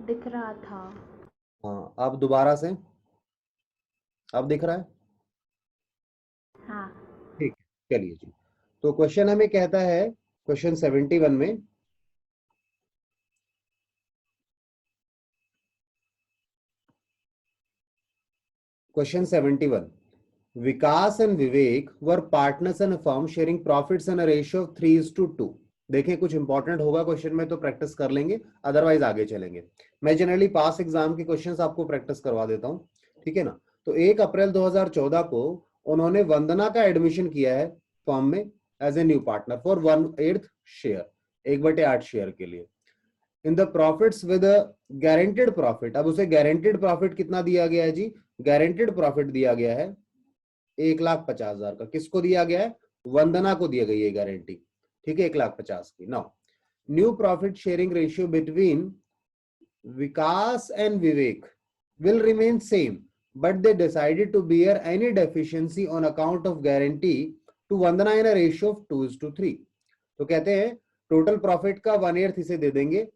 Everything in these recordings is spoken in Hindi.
दिख रहा था। हाँ, अब दोबारा से, अब दिख रहा है? हाँ। ठीक है, चलिए जी। तो क्वेश्चन हमें कहता है, क्वेश्चन 71 में, question 71, Vikas and Vivek were partners in a firm sharing profits in a ratio of 3:2। देखें, कुछ इंपॉर्टेंट होगा क्वेश्चन में तो प्रैक्टिस कर लेंगे, अदरवाइज आगे चलेंगे। मैं जनरली पास एग्जाम के क्वेश्चंस आपको प्रैक्टिस करवा देता हूं, ठीक है ना। तो 1 अप्रैल 2014 को उन्होंने वंदना का एडमिशन किया है फर्म में as a new partner for 1/8 share, 1/8 share के लिए। In the profits with guaranteed profit, अब उसे गारंटेड प्रॉफिट कितना दिया गया है जी? गारंटेड प्रॉफिट दिया गया है 1,50,000 का। किसको दिया गया है? वंदना को दिया गई है गारंटी, ठीक है, 1,50,000 की। Now new profit sharing ratio between Vikas and Vivek will remain same, but they decided to bear any deficiency on account of guarantee to Vandana in a ratio of 2:3। तो कहते हैं टोटल प्रॉफिट का 1/8 इसे दे देंगे,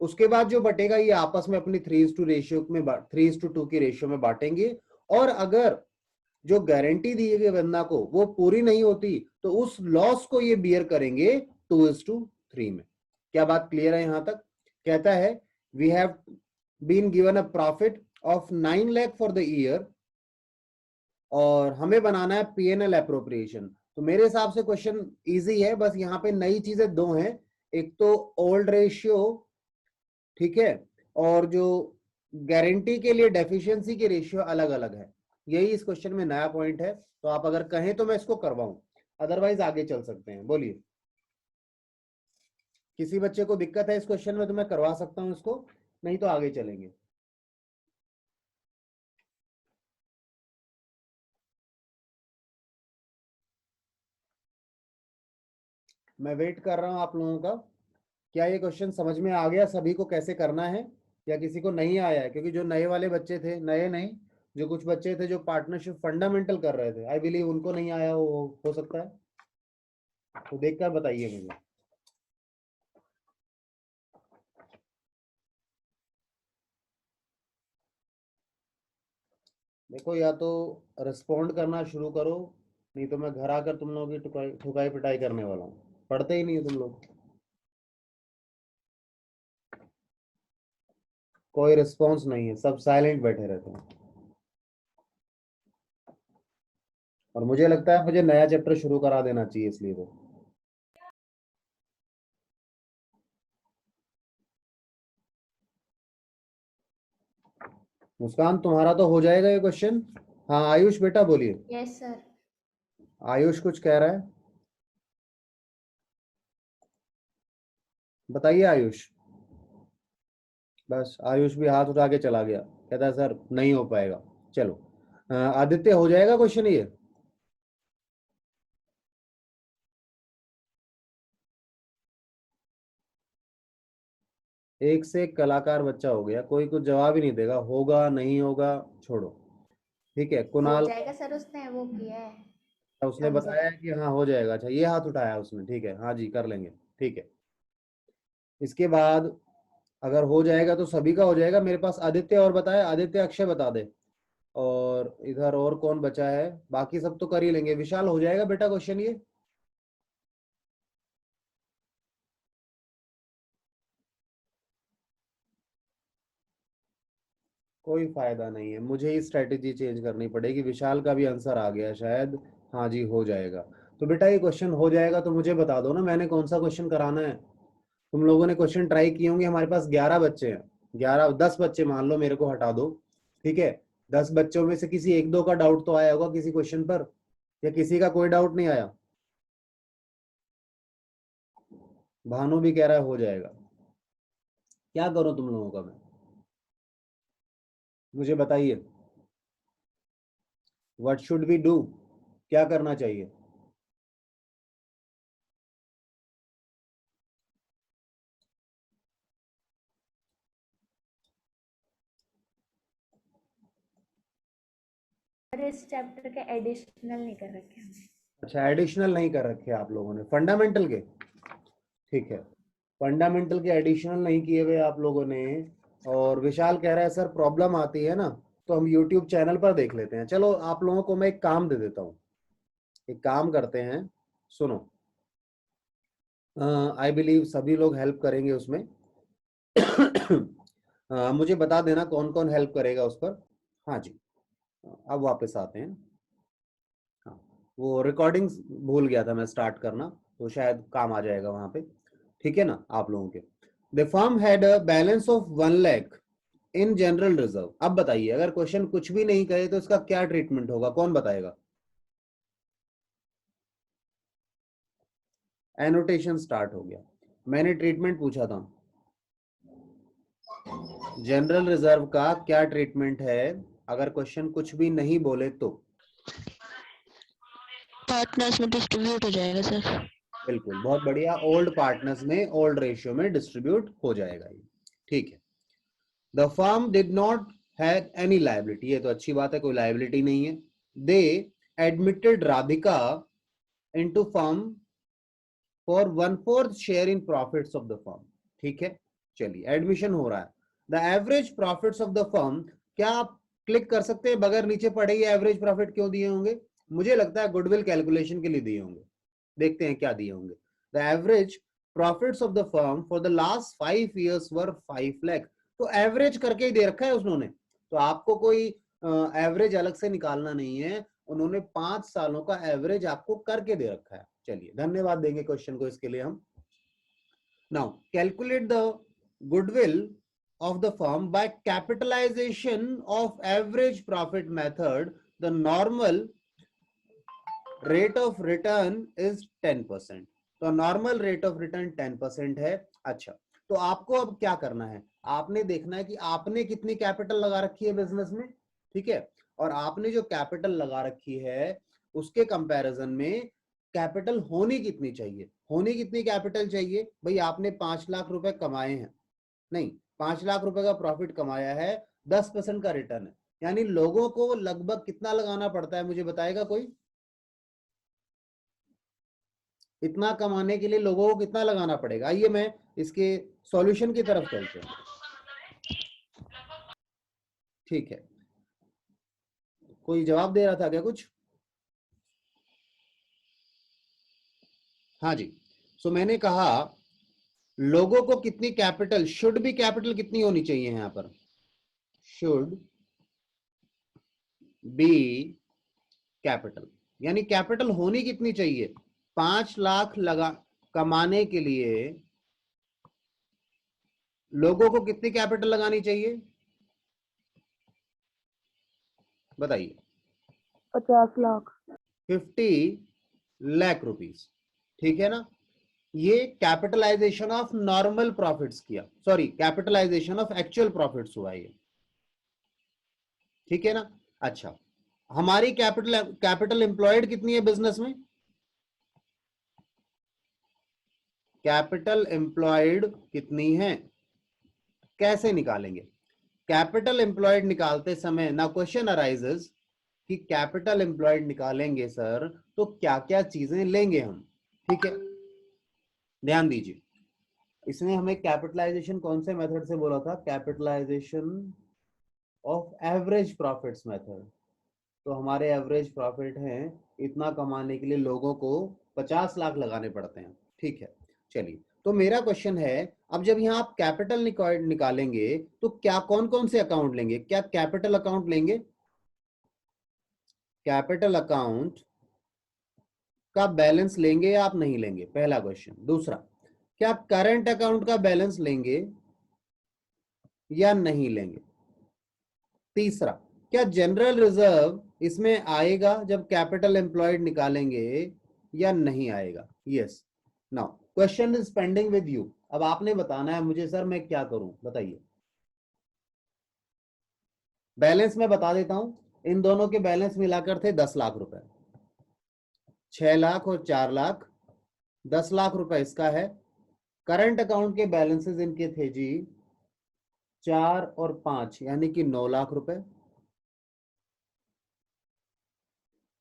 उसके बाद जो बटेगा ये आपस में अपनी 3:2 रेशियो में 3:2 की रेशियो में बांटेंगे। और अगर जो गारंटी दी गई वंदना को वो पूरी नहीं होती तो उस लॉस को ये बियर करेंगे 2:3 में। क्या बात क्लियर है यहां तक? कहता है we have been given a profit of 9 lakh for the year और हमें बनाना है पीएनएल अप्रोप्रिएशन। तो मेरे हिसाब से क्वेश्चन इजी है, बस यहाँ पे नई चीजें दो हैं, एक तो ओल्ड रेशियो, ठीक है, और जो गारंटी के लिए डेफिशिएंसी की रेशियो अलग अलग है। यही इस क्वेश्चन में नया पॉइंट है, तो आप अगर कहें तो मैं इसको करवाऊं, अदरवाइज आगे चल सकते हैं। बोलिए, किसी बच्चे को दिक्कत है इस क्वेश्चन में तो मैं करवा सकता हूं इसको, नहीं तो आगे चलेंगे। मैं वेट कर रहा हूं आप लोगों का। क्या ये क्वेश्चन समझ में आ गया सभी को कैसे करना है, या किसी को नहीं आया है? क्योंकि जो नए वाले बच्चे थे, नए नहीं, जो कुछ बच्चे थे जो पार्टनरशिप फंडामेंटल कर रहे थे, आई बिलीव उनको नहीं आया हो सकता है, तो देखकर बताइए मुझे। देखो, या तो रिस्पॉन्ड करना शुरू करो, नहीं तो मैं घर आकर तुम लोगों की ठुकाई पिटाई करने वाला हूँ। पढ़ते ही नहीं हो तुम लोग, कोई रिस्पॉन्स नहीं है, सब साइलेंट बैठे रहते हैं। और मुझे लगता है मुझे नया चैप्टर शुरू करा देना चाहिए इसलिए। तो मुस्कान, तुम्हारा तो हो जाएगा ये क्वेश्चन। हाँ आयुष बेटा बोलिए। Yes sir. आयुष कुछ कह रहा है, बताइए आयुष। बस आयुष भी हाथ उठा के चला गया, कहता है सर नहीं हो पाएगा। चलो, आदित्य हो जाएगा क्वेश्चन ये? एक से एक कलाकार बच्चा हो गया, कोई कुछ जवाब ही नहीं देगा, होगा नहीं होगा छोड़ो। ठीक है, हो कुणाल, जाएगा सर, उसने वो किया है उसने आंसर। बताया है कि हाँ हो जाएगा। अच्छा, ये हाथ उठाया उसने, ठीक है, हाँ जी कर लेंगे, ठीक है। इसके बाद अगर हो जाएगा तो सभी का हो जाएगा। मेरे पास आदित्य और बताया, आदित्य अक्षय बता दे। और इधर और कौन बचा है? बाकी सब तो कर ही लेंगे। विशाल हो जाएगा बेटा क्वेश्चन ये? कोई फायदा नहीं है, मुझे ही स्ट्रेटेजी चेंज करनी पड़ेगी। विशाल का भी आंसर आ गया शायद, हाँ जी हो जाएगा। तो बेटा ये क्वेश्चन हो जाएगा तो मुझे बता दो ना, मैंने कौन सा क्वेश्चन कराना है। तुम लोगों ने क्वेश्चन ट्राई किए होंगे, हमारे पास 11 बच्चे हैं, 10 बच्चे मान लो, मेरे को हटा दो, ठीक है। 10 बच्चों में से किसी एक दो का डाउट तो आया होगा किसी क्वेश्चन पर, या किसी का कोई डाउट नहीं आया? भानु भी कह रहा है हो जाएगा। क्या करो तुम लोगों का मैं, मुझे बताइए, व्हाट शुड वी डू, क्या करना चाहिए? पर इस चैप्टर के एडिशनल नहीं कर रखे हमने। अच्छा, एडिशनल नहीं कर रखे आप लोगों ने फंडामेंटल के, ठीक है। फंडामेंटल के एडिशनल नहीं किए हुए आप लोगों ने, और विशाल कह रहा है सर प्रॉब्लम आती है ना तो हम YouTube चैनल पर देख लेते हैं। चलो आप लोगों को मैं एक काम दे देता हूँ, एक काम करते हैं, सुनो, आई बिलीव सभी लोग हेल्प करेंगे उसमें। मुझे बता देना कौन कौन हेल्प करेगा उस पर। हाँ जी, अब वापस आते हैं। हाँ, वो रिकॉर्डिंग भूल गया था मैं स्टार्ट करना, तो शायद काम आ जाएगा वहां पे। ठीक है ना आप लोगों के। The firm had a balance of 1 lakh in general reserve. अब बताइए अगर क्वेश्चन कुछ भी नहीं कहे तो इसका क्या ट्रीटमेंट होगा, कौन बताएगा? एनोटेशन स्टार्ट हो गया। मैंने ट्रीटमेंट पूछा था, जनरल रिजर्व का क्या ट्रीटमेंट है अगर क्वेश्चन कुछ भी नहीं बोले तो? पार्टनर्स में डिस्ट्रीब्यूट हो जाएगा सर। बिल्कुल, बहुत बढ़िया, ओल्ड पार्टनर्स में ओल्ड रेशियो में डिस्ट्रीब्यूट हो जाएगा ये। ठीक है। The firm did not have any liability, ये तो अच्छी बात है, कोई लायबिलिटी नहीं है। They admitted Radhika into firm for 1/4 share in profits of the firm. ठीक है, चलिए एडमिशन हो रहा है। The average profits of the firm, क्या आप क्लिक कर सकते हैं बगैर नीचे पढ़े ये एवरेज प्रॉफिट क्यों दिए होंगे? मुझे लगता है गुडविल कैलकुलेशन के लिए दिए होंगे, देखते हैं क्या दिए होंगे। The average profits of the firm for the last 5 years वर 5 लाख। तो एवरेज करके ही दे रखा है उन्होंने, तो आपको कोई एवरेज अलग से निकालना नहीं है, उन्होंने 5 सालों का एवरेज आपको करके दे रखा है। चलिए धन्यवाद देंगे क्वेश्चन को इसके लिए हम। Now calculate the goodwill of the firm by capitalization of average profit method. The normal rate of return is 10%. तो नॉर्मल रेट ऑफ रिटर्न 10% है। अच्छा, तो आपको अब क्या करना है, आपने देखना है कि आपने कितनी कैपिटल लगा रखी है बिजनेस में। ठीक है, और आपने जो कैपिटल लगा रखी है उसके कंपैरिजन में कैपिटल होनी कितनी चाहिए, होनी कितनी कैपिटल चाहिए भाई? आपने 5 लाख रुपए कमाए हैं, नहीं 5 लाख रुपए का प्रॉफिट कमाया है, 10% का रिटर्न है, यानी लोगों को लगभग कितना लगाना पड़ता है, मुझे बताएगा कोई? इतना कमाने के लिए लोगों को कितना लगाना पड़ेगा? आइए मैं इसके सॉल्यूशन की तरफ चलते हैं। ठीक है, कोई जवाब दे रहा था क्या कुछ? हाँ जी, सो मैंने कहा लोगों को कितनी कैपिटल, शुड बी कैपिटल कितनी होनी चाहिए यहां पर? शुड बी कैपिटल, यानी कैपिटल होनी कितनी चाहिए? 5 लाख लगा कमाने के लिए लोगों को कितनी कैपिटल लगानी चाहिए बताइए? 50 लाख। 50 लाख रुपीस। ठीक है ना, ये कैपिटलाइजेशन ऑफ नॉर्मल प्रॉफिट्स किया, sorry capitalization of actual profits हुआ ये। ठीक है ना। अच्छा, हमारी कैपिटल एम्प्लॉयड कितनी है बिजनेस में? कैपिटल एम्प्लॉयड कितनी है, कैसे निकालेंगे? कैपिटल एम्प्लॉयड निकालते समय ना क्वेश्चन अराइजेस कि कैपिटल एम्प्लॉयड निकालेंगे सर तो क्या क्या चीजें लेंगे हम। ठीक है, ध्यान दीजिए, इसने हमें कैपिटलाइजेशन कौन से मेथड से बोला था? Capitalization of average profits method. तो हमारे एवरेज प्रॉफिट हैं, इतना कमाने के लिए लोगों को 50 लाख लगाने पड़ते हैं। ठीक है, चलिए, तो मेरा क्वेश्चन है, अब जब यहाँ आप कैपिटल निकालेंगे तो क्या कौन कौन से अकाउंट लेंगे? क्या कैपिटल अकाउंट लेंगे? कैपिटल अकाउंट का बैलेंस लेंगे या आप नहीं लेंगे? पहला क्वेश्चन। दूसरा, क्या करंट अकाउंट का बैलेंस लेंगे या नहीं लेंगे? तीसरा, क्या जनरल रिजर्व इसमें आएगा जब कैपिटल एम्प्लॉयड निकालेंगे या नहीं आएगा? Yes. Now question is pending with you, अब आपने बताना है मुझे सर मैं क्या करूं, बताइए। बैलेंस मैं बता देता हूं, इन दोनों के बैलेंस मिलाकर थे 10 लाख रुपए, 6 लाख और 4 लाख, 10 लाख रुपए इसका है। करंट अकाउंट के बैलेंसेस इनके थे जी 4 और 5, यानी कि 9 लाख रुपए।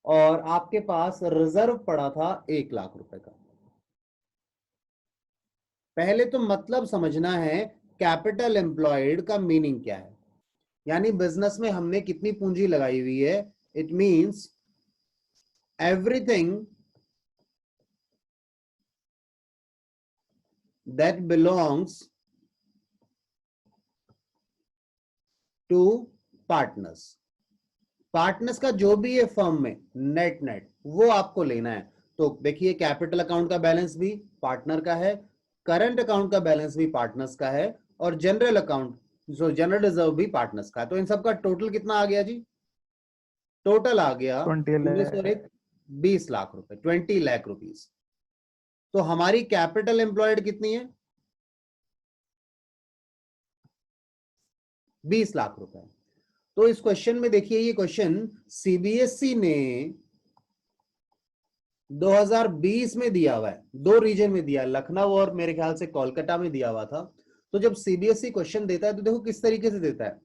और आपके पास रिजर्व पड़ा था 1 लाख रुपए का। पहले तो मतलब समझना है कैपिटल एम्प्लॉयड का मीनिंग क्या है, यानी बिजनेस में हमने कितनी पूंजी लगाई हुई है। It means everything that belongs to partners. Partners का जो भी है फर्म में नेट नेट वो आपको लेना है। तो देखिए कैपिटल अकाउंट का बैलेंस भी पार्टनर का है, करंट अकाउंट का बैलेंस भी पार्टनर्स का है, और जनरल अकाउंट जो जनरल रिजर्व भी पार्टनर्स का है। तो इन सबका टोटल कितना आ गया जी? टोटल आ गया 20 19 और लाख। 20 लाख रुपए, 20 लाख रुपीस। तो हमारी कैपिटल एम्प्लॉयड कितनी है? 20 लाख रुपए। तो इस क्वेश्चन में देखिए, ये क्वेश्चन सीबीएसई ने 2020 में दिया हुआ है, दो रीजन में दिया है, लखनऊ और मेरे ख्याल से कोलकाता में दिया हुआ था। तो जब सीबीएसई क्वेश्चन देता है तो देखो किस तरीके से देता है।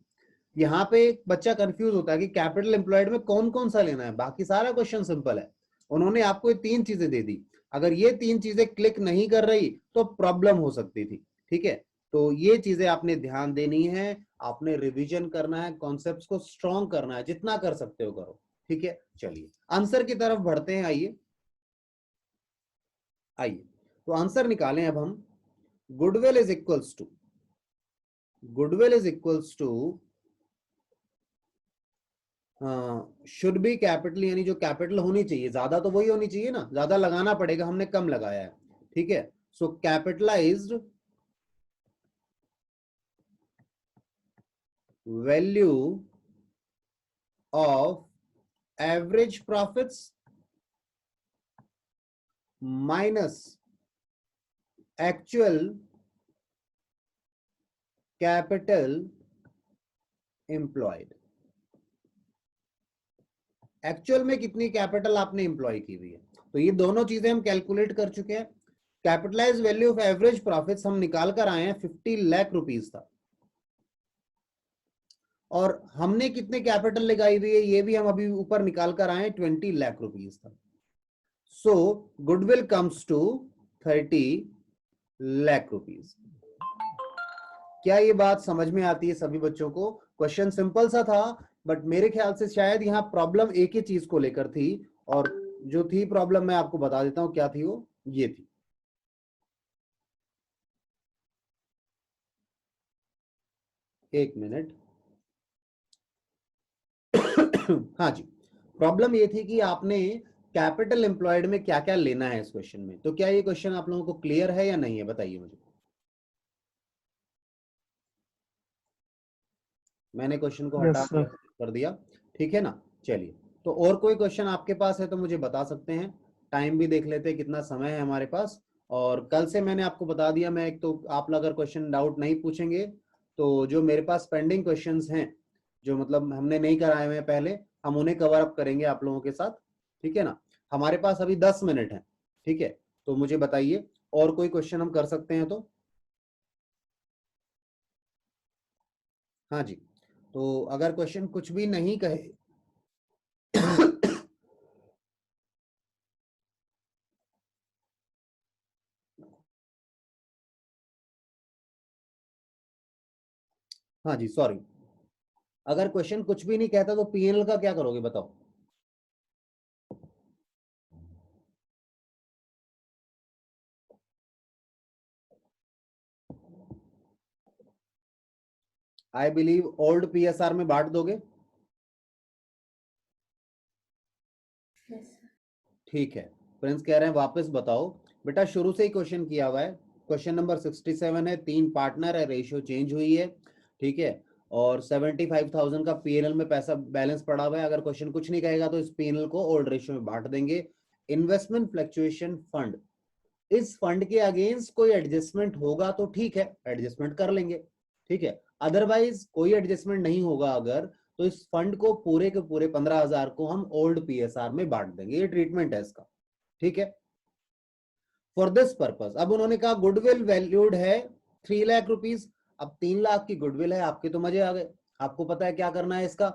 यहाँ पे एक बच्चा कंफ्यूज होता है कि कैपिटल एम्प्लॉयड में कौन कौन सा लेना है, बाकी सारा क्वेश्चन सिंपल है। उन्होंने आपको ये तीन चीजें दे दी, अगर ये तीन चीजें क्लिक नहीं कर रही तो प्रॉब्लम हो सकती थी। ठीक है, तो ये चीजें आपने ध्यान देनी है, आपने रिवीजन करना है, कॉन्सेप्ट्स को स्ट्रॉन्ग करना है, जितना कर सकते हो करो। ठीक है, चलिए आंसर की तरफ बढ़ते हैं। आइए आइए, तो आंसर निकालें अब हम। Goodwill is equals to, goodwill is equals to should be capital, यानी जो कैपिटल होनी चाहिए, ज्यादा तो वही होनी चाहिए ना, ज्यादा लगाना पड़ेगा, हमने कम लगाया है। ठीक है, so capitalised value of average profits minus actual capital employed. Actual में कितनी कैपिटल आपने एम्प्लॉय की हुई है, तो ये दोनों चीजें हम कैलकुलेट कर चुके हैं। Capitalize value of average profits हम निकाल कर आए हैं, 50 लाख रुपीस था, और हमने कितने कैपिटल लगाई हुई है ये भी हम अभी ऊपर निकाल कर आए हैं, 20 लाख रुपीस था। So goodwill comes to 30 lakh rupees. क्या ये बात समझ में आती है सभी बच्चों को? क्वेश्चन सिंपल सा था, बट मेरे ख्याल से शायद यहाँ प्रॉब्लम एक ही चीज को लेकर थी, और जो थी प्रॉब्लम मैं आपको बता देता हूं क्या थी। वो ये थी, एक मिनट। हाँ जी, प्रॉब्लम ये थी कि आपने कैपिटल एम्प्लॉयड में क्या क्या लेना है इस क्वेश्चन में। तो क्या ये क्वेश्चन आप लोगों को क्लियर है या नहीं है, बताइए मुझे। मैंने क्वेश्चन को हटा यस सर। कर दिया, ठीक है ना। चलिए, तो और कोई क्वेश्चन आपके पास है तो मुझे बता सकते हैं। टाइम भी देख लेते हैं कितना समय है हमारे पास। और कल से मैंने आपको बता दिया, मैं एक तो आप अगर क्वेश्चन डाउट नहीं पूछेंगे तो जो मेरे पास पेंडिंग क्वेश्चंस हैं, जो मतलब हमने नहीं कराए हुए हैं पहले, हम उन्हें कवर अप करेंगे आप लोगों के साथ। ठीक है ना, हमारे पास अभी 10 मिनट है। ठीक है, तो मुझे बताइए और कोई क्वेश्चन हम कर सकते हैं तो। हाँ जी, तो अगर क्वेश्चन कुछ भी नहीं कहे हाँ जी, सॉरी, अगर क्वेश्चन कुछ भी नहीं कहता तो पीएनएल का क्या करोगे बताओ। आई बिलीव ओल्ड पीएसआर में बांट दोगे। Yes sir. ठीक है, प्रिंस कह रहे हैं वापस बताओ। बेटा शुरू से ही क्वेश्चन किया हुआ है, क्वेश्चन नंबर 67 है, 3 पार्टनर है, रेशियो चेंज हुई है। ठीक है, और 75,000 का पीएनएल में पैसा बैलेंस पड़ा हुआ है। अगर क्वेश्चन कुछ नहीं कहेगा तो इस पीएनएल को ओल्ड रेशियो में बांट देंगे। इन्वेस्टमेंट फ्लक्चुएशन फंड, इस फंड के अगेंस्ट कोई एडजस्टमेंट होगा तो ठीक है, एडजस्टमेंट कर लेंगे। ठीक है, अदरवाइज कोई एडजस्टमेंट नहीं होगा अगर, तो इस फंड को पूरे के पूरे 15,000 को हम ओल्ड पीएसआर में बांट देंगे। ये ट्रीटमेंट है इसका। ठीक है, फॉर दिस पर्पस अब उन्होंने कहा गुडविल वैल्यूड है 3 लाख रुपीस। अब 3 लाख की गुडविल है, आपके तो मजे आ गए। आपको पता है क्या करना है इसका।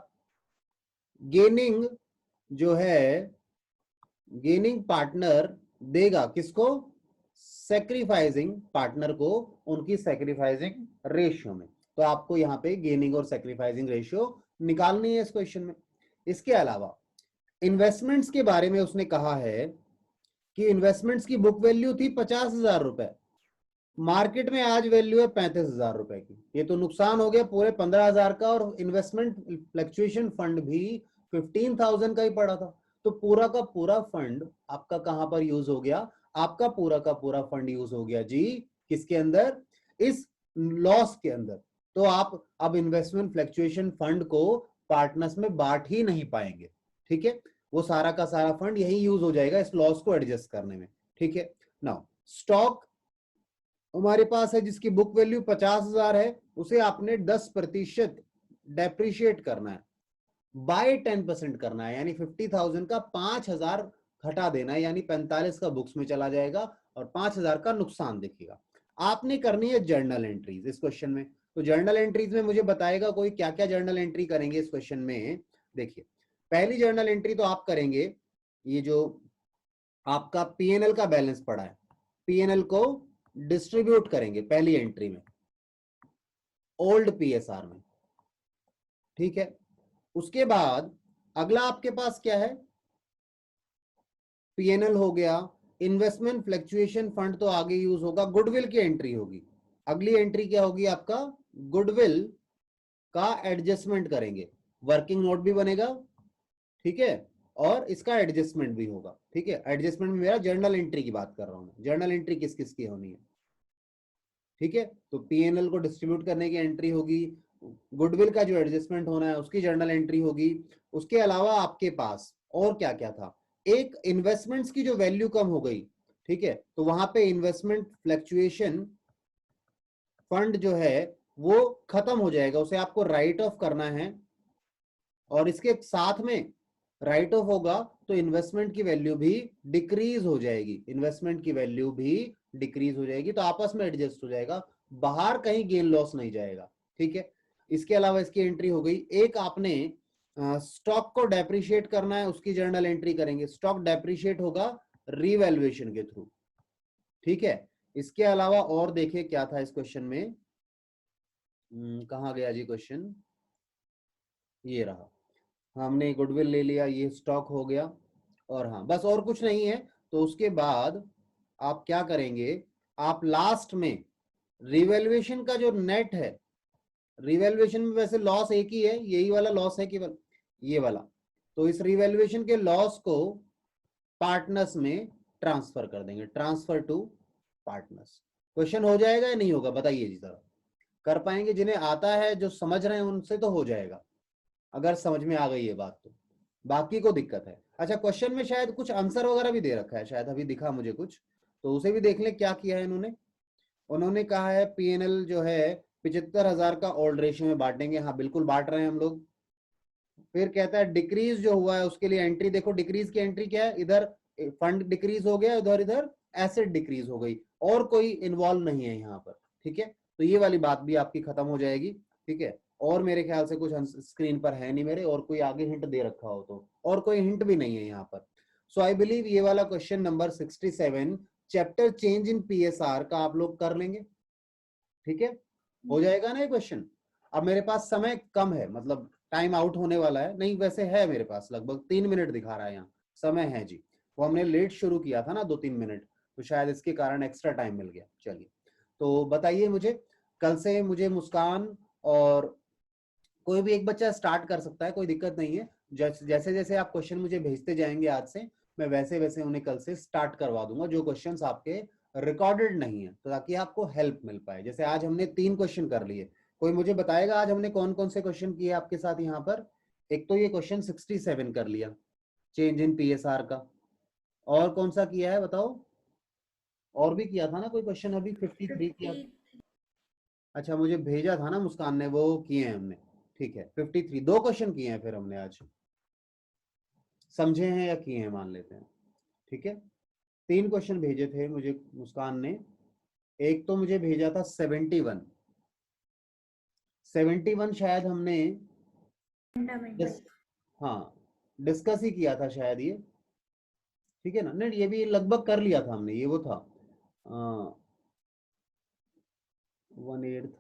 गेनिंग जो है, गेनिंग पार्टनर देगा किसको? सेक्रीफाइसिंग पार्टनर को उनकी सेक्रीफाइसिंग रेशियो में। तो आपको यहाँ पे गेनिंग और सेक्रीफाइसिंग रेशियो निकालनी है इस क्वेश्चन में। इसके अलावा इन्वेस्टमेंट्स के बारे में उसने कहा है कि इन्वेस्टमेंट्स की बुक वैल्यू थी 50,000 रुपए, मार्केट में आज वैल्यू है 35,000 रुपए की। ये तो नुकसान हो गया पूरे 15,000 का, और इन्वेस्टमेंट फ्लक्चुएशन फंड भी 15,000 का ही पड़ा था। तो पूरा का पूरा फंड आपका कहां पर यूज हो गया? आपका पूरा का पूरा फंड यूज हो गया जी किसके अंदर? इस लॉस के अंदर। तो आप अब इन्वेस्टमेंट फ्लक्चुएशन फंड को पार्टनर्स में बांट ही नहीं पाएंगे, ठीक है? वो सारा का सारा फंड यही यूज हो जाएगा इस लॉस को एडजस्ट करने में, ठीक है? नाउ स्टॉक हमारे पास है जिसकी बुक वैल्यू 50,000 है, उसे आपने 10% डेप्रिशिएट करना है, बाय 10% करना है, यानी 50,000 का 5,000 घटा देना है, यानी 45 का बुक्स में चला जाएगा और 5,000 का नुकसान दिखेगा। आपने करनी है जर्नल एंट्रीज इस क्वेश्चन में। तो जर्नल एंट्रीज में मुझे बताएगा कोई क्या क्या जर्नल एंट्री करेंगे इस क्वेश्चन में। देखिए पहली जर्नल एंट्री तो आप करेंगे, ये जो आपका पीएनएल का बैलेंस पड़ा है, पीएनएल को डिस्ट्रीब्यूट करेंगे पहली एंट्री में ओल्ड पीएसआर में, ठीक है? उसके बाद अगला आपके पास क्या है? पीएनएल हो गया, इन्वेस्टमेंट फ्लक्चुएशन फंड तो आगे यूज होगा, गुडविल की एंट्री होगी। अगली एंट्री क्या होगी आपका? गुडविल का एडजस्टमेंट करेंगे, वर्किंग नोट भी बनेगा, ठीक है? और इसका एडजस्टमेंट भी होगा, ठीक है? एडजस्टमेंट में मेरा जर्नल एंट्री की बात कर रहा हूं, जर्नल एंट्री किस किस की होनी है, ठीक है? तो पीएनएल को डिस्ट्रीब्यूट करने की एंट्री होगी, गुडविल का जो एडजस्टमेंट होना है उसकी जर्नल एंट्री होगी। उसके अलावा आपके पास और क्या क्या था? एक इन्वेस्टमेंट्स की जो वैल्यू कम हो गई, ठीक है? तो वहां पे इन्वेस्टमेंट फ्लक्चुएशन फंड जो है वो खत्म हो जाएगा, उसे आपको राइट ऑफ करना है, और इसके साथ में राइट ऑफ होगा तो इन्वेस्टमेंट की वैल्यू भी डिक्रीज हो जाएगी, इन्वेस्टमेंट की वैल्यू भी डिक्रीज हो जाएगी, तो आपस में एडजस्ट हो जाएगा, बाहर कहीं गेन लॉस नहीं जाएगा, ठीक है? इसके अलावा इसकी एंट्री हो गई। एक आपने स्टॉक को डेप्रिशिएट करना है, उसकी जर्नल एंट्री करेंगे, स्टॉक डेप्रिशिएट होगा रीवैल्यूएशन के थ्रू, ठीक है? इसके अलावा और देखिए क्या था इस क्वेश्चन में, कहां गया जी क्वेश्चन? ये रहा, हमने गुडविल ले लिया, ये स्टॉक हो गया, और हाँ बस और कुछ नहीं है। तो उसके बाद आप क्या करेंगे? आप लास्ट में रिवैल्यूएशन का जो नेट है, रिवैल्यूएशन में वैसे लॉस एक ही है, यही वाला लॉस है केवल ये वाला, तो इस रिवैल्यूएशन के लॉस को पार्टनर्स में ट्रांसफर कर देंगे, ट्रांसफर टू पार्टनर्स। क्वेश्चन हो जाएगा या नहीं होगा बताइए जी जरा, कर पाएंगे? जिन्हें आता है जो समझ रहे हैं उनसे तो हो जाएगा, अगर समझ में आ गई ये बात तो, बाकी को दिक्कत है। अच्छा क्वेश्चन में शायद कुछ आंसर वगैरह भी दे रखा है, शायद अभी दिखा मुझे कुछ, तो उसे भी देख ले क्या किया है इन्होंने। उन्होंने कहा है पीएनएल जो है 75,000 का ओल्ड रेशियो में बांटेंगे, हाँ बिल्कुल बांट रहे हैं हम लोग। फिर कहता है डिक्रीज जो हुआ है उसके लिए एंट्री, देखो डिक्रीज की एंट्री क्या है, इधर फंड डिक्रीज हो गया, उधर इधर एसेट डिक्रीज हो गई, और कोई इन्वॉल्व नहीं है यहाँ पर, ठीक है? तो ये वाली बात भी आपकी खत्म हो जाएगी, ठीक है? और मेरे ख्याल से कुछ स्क्रीन पर है नहीं मेरे, और कोई आगे हिंट दे रखा हो तो, और कोई हिंट भी नहीं है यहाँ पर। सो आई बिलीव ये वाला question number 67 chapter change in PSR का आप लोग कर लेंगे, ठीक है? हो जाएगा ना ये क्वेश्चन? अब मेरे पास समय कम है, मतलब टाइम आउट होने वाला है, नहीं वैसे है मेरे पास लगभग 3 मिनट दिखा रहा है यहाँ समय है जी, वो हमने लेट शुरू किया था ना 2-3 मिनट, तो शायद इसके कारण एक्स्ट्रा टाइम मिल गया। चलिए तो बताइए मुझे, कल से मुझे मुस्कान और कोई भी एक बच्चा स्टार्ट कर सकता है, कोई दिक्कत नहीं है। जैसे जैसे आप क्वेश्चन मुझे भेजते जाएंगे आज से, मैं वैसे वैसे उन्हें कल से स्टार्ट करवा दूंगा जो क्वेश्चंस आपके रिकॉर्डेड नहीं है, तो ताकि आपको हेल्प मिल पाए। जैसे आज हमने 3 क्वेश्चन कर लिए, कोई मुझे बताएगा आज हमने कौन कौन से क्वेश्चन किए आपके साथ यहाँ पर? एक तो ये क्वेश्चन 67 कर लिया चेंज इन पीएसआर का, और कौन सा किया है बताओ? और भी किया था ना कोई क्वेश्चन अभी 53 किया? अच्छा मुझे भेजा था ना मुस्कान ने, वो किए हैं हमने, ठीक है? 53 2 क्वेश्चन किए हैं फिर हमने आज, समझे हैं या किए हैं मान लेते हैं, ठीक है? 3 क्वेश्चन भेजे थे मुझे मुस्कान ने, एक तो मुझे भेजा था 71 शायद हमने हाँ डिस्कस ही किया था शायद ये, ठीक है ना? नहीं ये भी लगभग कर लिया था हमने, ये वो था 1/8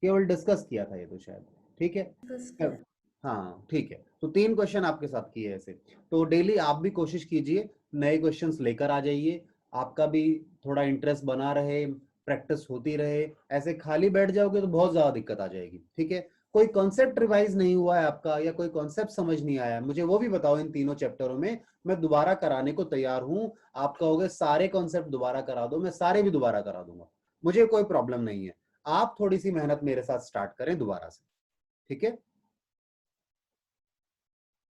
केवल डिस्कस किया था ये तो शायद, ठीक है। बस क्या? हाँ ठीक है, तो 3 क्वेश्चन आपके साथ किए ऐसे। तो डेली आप भी कोशिश कीजिए, नए क्वेश्चंस लेकर आ जाइए, आपका भी थोड़ा इंटरेस्ट बना रहे, प्रैक्टिस होती रहे। ऐसे खाली बैठ जाओगे तो बहुत ज्यादा दिक्कत आ जाएगी, ठीक है। कोई कॉन्सेप्ट रिवाइज नहीं हुआ है आपका, या कोई कॉन्सेप्ट समझ नहीं आया, मुझे वो भी बताओ इन तीनों चैप्टरों में, मैं दोबारा कराने को तैयार हूं। आप कहोगे सारे कॉन्सेप्ट दोबारा करा दो, मैं सारे भी दोबारा करा दूंगा, मुझे कोई प्रॉब्लम नहीं है। आप थोड़ी सी मेहनत मेरे साथ स्टार्ट करें दोबारा से, ठीक है।